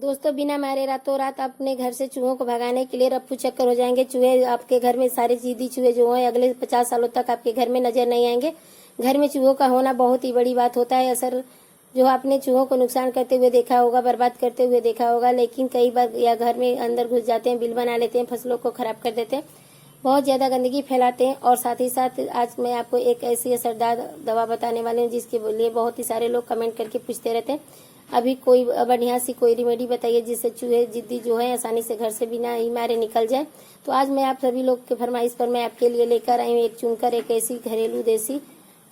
दोस्तों, बिना मारे रातों रात अपने घर से चूहों को भगाने के लिए रफ्फू चक्कर हो जाएंगे। चूहे आपके घर में सारे जिद्दी चूहे जो हैं अगले 50 सालों तक आपके घर में नजर नहीं आएंगे। घर में चूहों का होना बहुत ही बड़ी बात होता है। असर जो आपने चूहों को नुकसान करते हुए देखा होगा, बर्बाद करते हुए देखा होगा, लेकिन कई बार या घर में अंदर घुस जाते हैं, बिल बना लेते हैं, फसलों को खराब कर देते हैं, बहुत ज़्यादा गंदगी फैलाते हैं। और साथ ही साथ आज मैं आपको एक ऐसी असरदार दवा बताने वाली हूँ जिसके लिए बहुत ही सारे लोग कमेंट करके पूछते रहते हैं। अभी कोई बढ़िया सी कोई रेमेडी बताइए जिससे चूहे जिद्दी जो है आसानी से घर से बिना ही मारे निकल जाए। तो आज मैं आप सभी लोग के फरमाइश पर मैं आपके लिए लेकर आई हूँ एक ऐसी घरेलू देसी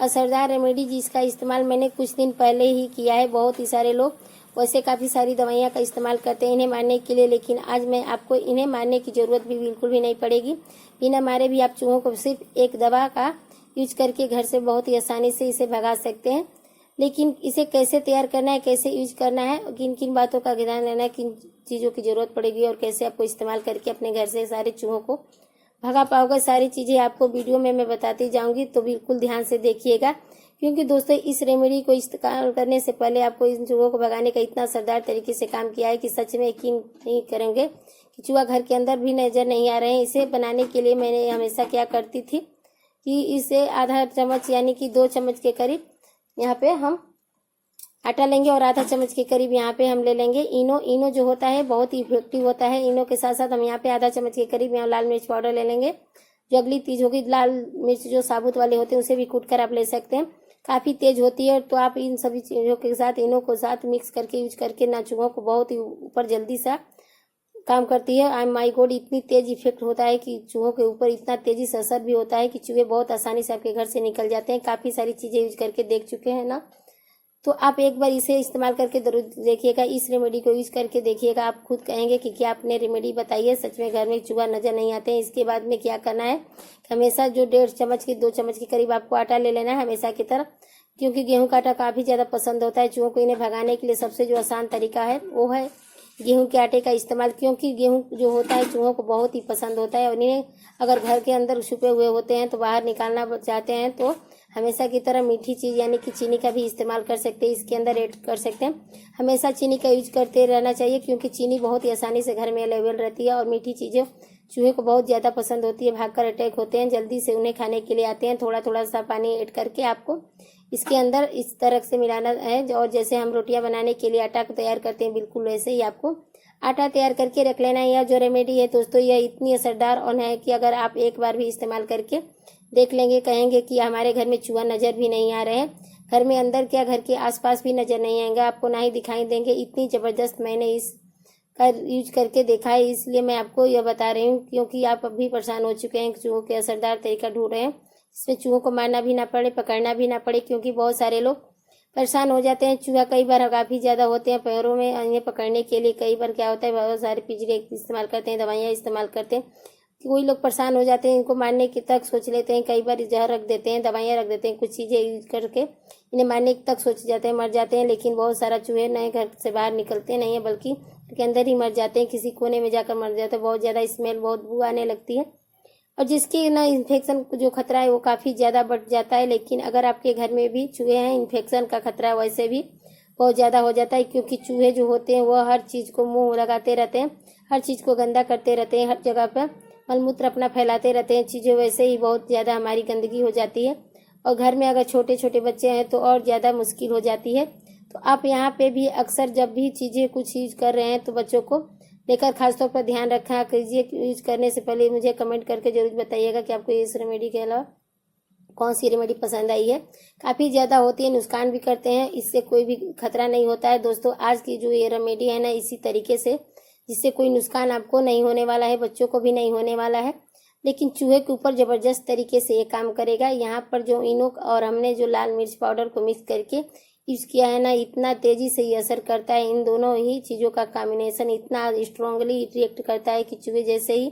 असरदार रेमेडी जिसका इस्तेमाल मैंने कुछ दिन पहले ही किया है। बहुत ही सारे लोग वैसे काफ़ी सारी दवाइयाँ का इस्तेमाल करते हैं इन्हें मारने के लिए, लेकिन आज मैं आपको इन्हें मारने की ज़रूरत भी बिल्कुल भी नहीं पड़ेगी। बिना मारे भी आप चूहों को सिर्फ एक दवा का यूज करके घर से बहुत ही आसानी से इसे भगा सकते हैं। लेकिन इसे कैसे तैयार करना है, कैसे यूज करना है, किन किन बातों का ध्यान रखना है, किन चीज़ों की ज़रूरत पड़ेगी और कैसे आपको इस्तेमाल करके अपने घर से सारे चूहों को भगा पाओगे, सारी चीज़ें आपको वीडियो में मैं बताती जाऊंगी। तो बिल्कुल ध्यान से देखिएगा, क्योंकि दोस्तों इस रेमेडी को इस्तेमाल करने से पहले आपको इन चूहों को भगाने का इतना असरदार तरीके से काम किया है कि सच में यकीन नहीं करेंगे कि चूहा घर के अंदर भी नजर नहीं आ रहे हैं। इसे बनाने के लिए मैंने हमेशा क्या करती थी कि इसे आधा चम्मच यानी कि 2 चम्मच के करीब यहाँ पे हम आटा लेंगे और आधा चम्मच के करीब यहाँ पे हम ले लेंगे इनो। इनो जो होता है बहुत ही इफेक्टिव होता है। इनो के साथ साथ हम यहाँ पे आधा चम्मच के करीब यहाँ लाल मिर्च पाउडर ले लेंगे। जो अगली चीज होगी, लाल मिर्च जो साबुत वाले होते हैं उसे भी कूट कर आप ले सकते हैं, काफी तेज होती है। तो आप इन सभी चीजों के साथ इनो को साथ मिक्स करके यूज करके ना चूहों को बहुत ही ऊपर जल्दी सा काम करती है। आई माई गॉड, इतनी तेज इफेक्ट होता है कि चूहों के ऊपर इतना तेजी से असर भी होता है कि चूहे बहुत आसानी से आपके घर से निकल जाते हैं। काफी सारी चीजें यूज करके देख चुके हैं ना, तो आप एक बार इसे इस्तेमाल करके जरूर देखिएगा। इस रेमेडी को यूज करके देखिएगा, आप खुद कहेंगे कि क्या आपने रेमेडी बताई है, सच में घर में चूहा नजर नहीं आते हैं। इसके बाद में क्या करना है, हमेशा जो 1.5 चम्मच की 2 चम्मच के करीब आपको आटा ले लेना है हमेशा की तरह, क्योंकि गेहूं का आटा काफी ज्यादा पसंद होता है चूहों को। इन्हें भगाने के लिए सबसे जो आसान तरीका है वो है गेहूं के आटे का इस्तेमाल, क्योंकि गेहूं जो होता है चूहों को बहुत ही पसंद होता है। और इन्हें अगर घर के अंदर छुपे हुए होते हैं तो बाहर निकालना चाहते हैं तो हमेशा की तरह मीठी चीज़ यानी कि चीनी का भी इस्तेमाल कर सकते हैं, इसके अंदर ऐड कर सकते हैं। हमेशा चीनी का यूज करते रहना चाहिए, क्योंकि चीनी बहुत ही आसानी से घर में अवेलेबल रहती है और मीठी चीज़ें चूहे को बहुत ज़्यादा पसंद होती है। भागकर अटैक होते हैं, जल्दी से उन्हें खाने के लिए आते हैं। थोड़ा थोड़ा सा पानी ऐड करके आपको इसके अंदर इस तरह से मिलाना है, और जैसे हम रोटियां बनाने के लिए आटा को तैयार करते हैं बिल्कुल वैसे ही आपको आटा तैयार करके रख लेना है। यह जो रेमेडी है दोस्तों यह इतनी असरदार और है कि अगर आप एक बार भी इस्तेमाल करके देख लेंगे, कहेंगे कि हमारे घर में चूहा नजर भी नहीं आ रहे हैं, घर में अंदर क्या घर के आसपास भी नजर नहीं आएंगे, आपको ना ही दिखाई देंगे। इतनी जबरदस्त मैंने इस का यूज करके देखा है, इसलिए मैं आपको यह बता रही हूँ, क्योंकि आप अभी परेशान हो चुके हैं, चूहों के असरदार तरीका ढूंढ रहे हैं जिसमें चूहों को मारना भी ना पड़े, पकड़ना भी ना पड़े, क्योंकि बहुत सारे लोग परेशान हो जाते हैं। चूहा कई बार काफी ज्यादा होते हैं पैरों में, इन्हें पकड़ने के लिए कई बार क्या होता है बहुत सारे पिंजरे इस्तेमाल करते हैं, दवाइयाँ इस्तेमाल करते हैं। कोई लोग परेशान हो जाते हैं, इनको मारने की तक सोच लेते हैं, कई बार जहर रख देते हैं, दवाइयाँ रख देते हैं, कुछ चीजें यूज करके इन्हें मारने की तक सोच जाते हैं, मर जाते हैं। लेकिन बहुत सारा चूहे नए घर से बाहर निकलते नहीं है, बल्कि घर के अंदर ही मर जाते हैं, किसी कोने में जाकर मर जाते हैं। बहुत ज्यादा स्मेल, बहुत बू आने लगती है, और जिसकी ना इन्फेक्शन जो खतरा है वो काफी ज्यादा बढ़ जाता है। लेकिन अगर आपके घर में भी चूहे हैं, इन्फेक्शन का खतरा वैसे भी बहुत ज्यादा हो जाता है, क्योंकि चूहे जो होते हैं वो हर चीज को मुंह लगाते रहते हैं, हर चीज को गंदा करते रहते हैं, हर जगह पर मलमूत्र अपना फैलाते रहते हैं। चीजें वैसे ही बहुत ज्यादा हमारी गंदगी हो जाती है, और घर में अगर छोटे छोटे बच्चे हैं तो और ज्यादा मुश्किल हो जाती है। तो आप यहाँ पे भी अक्सर जब भी चीजें कुछ यूज कर रहे हैं तो बच्चों को लेकर खासतौर पर ध्यान रखा कीजिए। यूज करने से पहले मुझे कमेंट करके जरूर बताइएगा कि आपको इस रेमेडी के अलावा कौन सी रेमेडी पसंद आई है। काफी ज्यादा होती है, नुकसान भी करते हैं, इससे कोई भी खतरा नहीं होता है। दोस्तों आज की जो ये रेमेडी है ना, इसी तरीके से जिससे कोई नुकसान आपको नहीं होने वाला है, बच्चों को भी नहीं होने वाला है, लेकिन चूहे के ऊपर जबरदस्त तरीके से ये काम करेगा। यहाँ पर जो इनो और हमने जो लाल मिर्च पाउडर को मिक्स करके यूज किया है ना, इतना तेजी से ये असर करता है। इन दोनों ही चीजों का कॉम्बिनेशन इतना स्ट्रांगली रिएक्ट करता है कि चूहे जैसे ही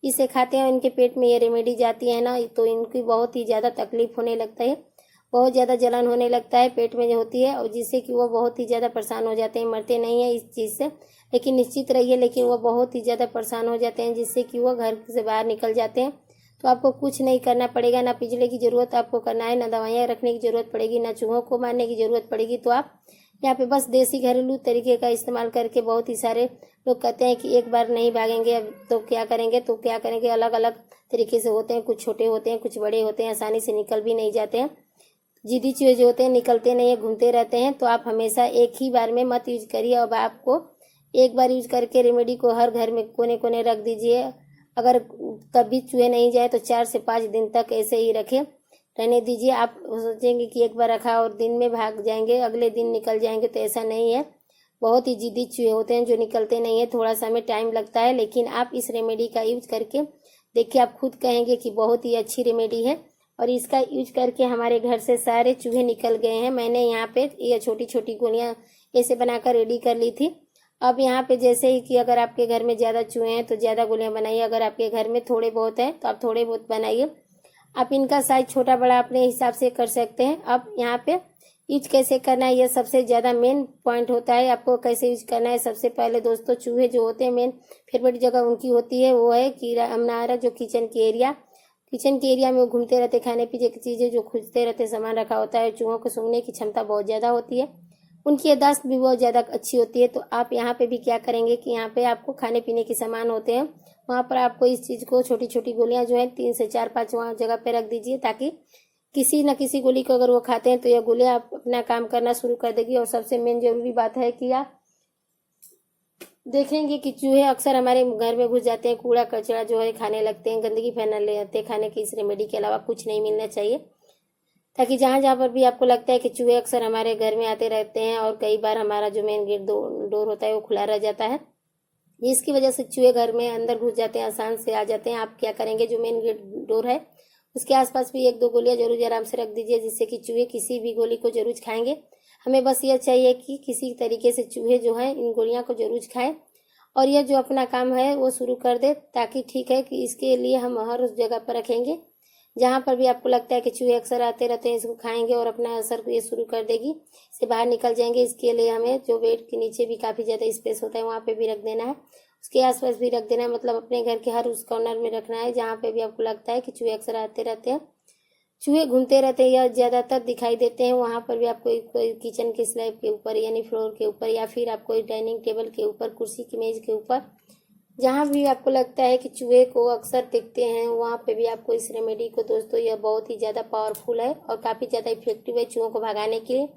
इसे खाते हैं इनके पेट में ये रेमेडी जाती है ना, तो इनकी बहुत ही ज्यादा तकलीफ होने लगता है, बहुत ज्यादा जलन होने लगता है पेट में जो होती है, और जिससे कि वो बहुत ही ज्यादा परेशान हो जाते हैं। मरते नहीं है इस चीज से, लेकिन निश्चित रहिए, लेकिन वो बहुत ही ज्यादा परेशान हो जाते हैं, जिससे कि वो घर से बाहर निकल जाते हैं। तो आपको कुछ नहीं करना पड़ेगा, ना पिंजरे की जरूरत आपको करना है, ना दवाइयाँ रखने की जरूरत पड़ेगी, ना चूहों को मारने की जरूरत पड़ेगी। तो आप यहाँ पे बस देसी घरेलू तरीके का इस्तेमाल करके बहुत ही सारे लोग कहते हैं कि एक बार नहीं भागेंगे अब तो क्या करेंगे, अलग अलग तरीके से होते हैं, कुछ छोटे होते हैं, कुछ बड़े होते हैं, आसानी से निकल भी नहीं जाते हैं। जिद्दी चूहे जो होते हैं निकलते नहीं है, घूमते रहते हैं। तो आप हमेशा एक ही बार में मत यूज करिए। अब आपको एक बार यूज करके रेमेडी को हर घर में कोने कोने रख दीजिए। अगर तब भी चूहे नहीं जाए तो 4 से 5 दिन तक ऐसे ही रखें, रहने दीजिए। आप सोचेंगे कि एक बार रखा और दिन में भाग जाएंगे, अगले दिन निकल जाएंगे, तो ऐसा नहीं है। बहुत ही जिद्दी चूहे होते हैं जो निकलते नहीं है, थोड़ा सा में टाइम लगता है, लेकिन आप इस रेमेडी का यूज करके देखिए, आप खुद कहेंगे कि बहुत ही अच्छी रेमेडी है। और इसका यूज करके हमारे घर से सारे चूहे निकल गए हैं। मैंने यहाँ पे ये छोटी छोटी गोलियां ऐसे बनाकर रेडी कर ली थी। अब यहाँ पे जैसे ही कि अगर आपके घर में ज़्यादा चूहे हैं तो ज़्यादा गोलियां बनाइए, अगर आपके घर में थोड़े बहुत हैं तो आप थोड़े बहुत बनाइए। आप इनका साइज छोटा बड़ा अपने हिसाब से कर सकते हैं। अब यहाँ पे यूज कैसे करना है, यह सबसे ज़्यादा मेन पॉइंट होता है। आपको कैसे यूज करना है, सबसे पहले दोस्तों चूहे जो होते हैं मेन फेवरेट जगह उनकी होती है, वो है कि हमारा जो किचन के एरिया में वो घूमते रहते, खाने पीने की चीज़ें जो खोजते रहते, सामान रखा होता है। चूहों को सूंघने की क्षमता बहुत ज़्यादा होती है, उनकी याददाश्त भी बहुत ज़्यादा अच्छी होती है। तो आप यहाँ पे भी क्या करेंगे कि यहाँ पे आपको खाने पीने के सामान होते हैं, वहाँ पर आपको इस चीज़ को छोटी छोटी गोलियाँ जो है 3 से 4-5 वहाँ जगह पे रख दीजिए, ताकि किसी न किसी गोली को अगर वो खाते हैं तो यह गोलियाँ आप अपना काम करना शुरू कर देगी। और सबसे मेन जरूरी बात है कि आप देखेंगे कि चूहे अक्सर हमारे घर में घुस जाते हैं, कूड़ा कचरा जो है खाने लगते हैं, गंदगी फैलने लगते हैं। खाने की इस रेमेडी के अलावा कुछ नहीं मिलना चाहिए, ताकि जहाँ जहाँ पर भी आपको लगता है कि चूहे अक्सर हमारे घर में आते रहते हैं और कई बार हमारा जो मेन गेट डोर होता है वो खुला रह जाता है, जिसकी वजह से चूहे घर में अंदर घुस जाते हैं, आसान से आ जाते हैं। आप क्या करेंगे, जो मेन गेट डोर है उसके आसपास भी 1-2 गोलियां जरूर आराम से रख दीजिए, जिससे कि चूहे किसी भी गोली को जरूर खाएंगे। हमें बस यह चाहिए कि किसी तरीके से चूहे जो है इन गोलियां को जरूर खाएं और यह जो अपना काम है वो शुरू कर दे, ताकि ठीक है कि इसके लिए हम हर उस जगह पर रखेंगे जहाँ पर भी आपको लगता है कि चूहे अक्सर आते रहते हैं, इसको खाएंगे और अपना असर ये शुरू कर देगी, इससे बाहर निकल जाएंगे। इसके लिए हमें जो बेड के नीचे भी काफ़ी ज़्यादा स्पेस होता है वहाँ पे भी रख देना है, उसके आसपास भी रख देना है। मतलब अपने घर के हर उस कॉर्नर में रखना है जहाँ पे भी आपको लगता है कि चूहे अक्सर आते रहते हैं, चूहे घूमते रहते हैं या ज़्यादातर दिखाई देते हैं। वहाँ पर भी आपको कोई किचन के स्लैब के ऊपर यानी फ्लोर के ऊपर, या फिर आपको डाइनिंग टेबल के ऊपर, कुर्सी की मेज के ऊपर, जहाँ भी आपको लगता है कि चूहे को अक्सर दिखते हैं, वहाँ पे भी आपको इस रेमेडी को दोस्तों, यह बहुत ही ज़्यादा पावरफुल है और काफ़ी ज़्यादा इफेक्टिव है चूहों को भगाने के लिए।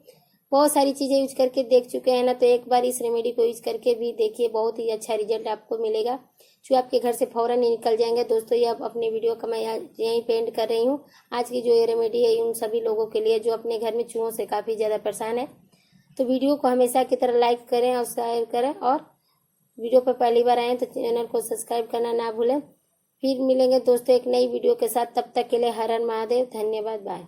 बहुत सारी चीज़ें यूज करके देख चुके हैं ना, तो एक बार इस रेमेडी को यूज करके भी देखिए, बहुत ही अच्छा रिजल्ट आपको मिलेगा। चूहे आपके घर से फौरन ही निकल जाएंगे। दोस्तों ये अब अपने वीडियो का मैं यहीं पे एंड कर रही हूँ। आज की जो ये रेमेडी है उन सभी लोगों के लिए जो अपने घर में चूहों से काफ़ी ज़्यादा परेशान है। तो वीडियो को हमेशा की तरह लाइक करें और शेयर करें, और वीडियो पर पहली बार आए तो चैनल को सब्सक्राइब करना ना भूलें। फिर मिलेंगे दोस्तों एक नई वीडियो के साथ, तब तक के लिए हर हर महादेव, धन्यवाद, बाय।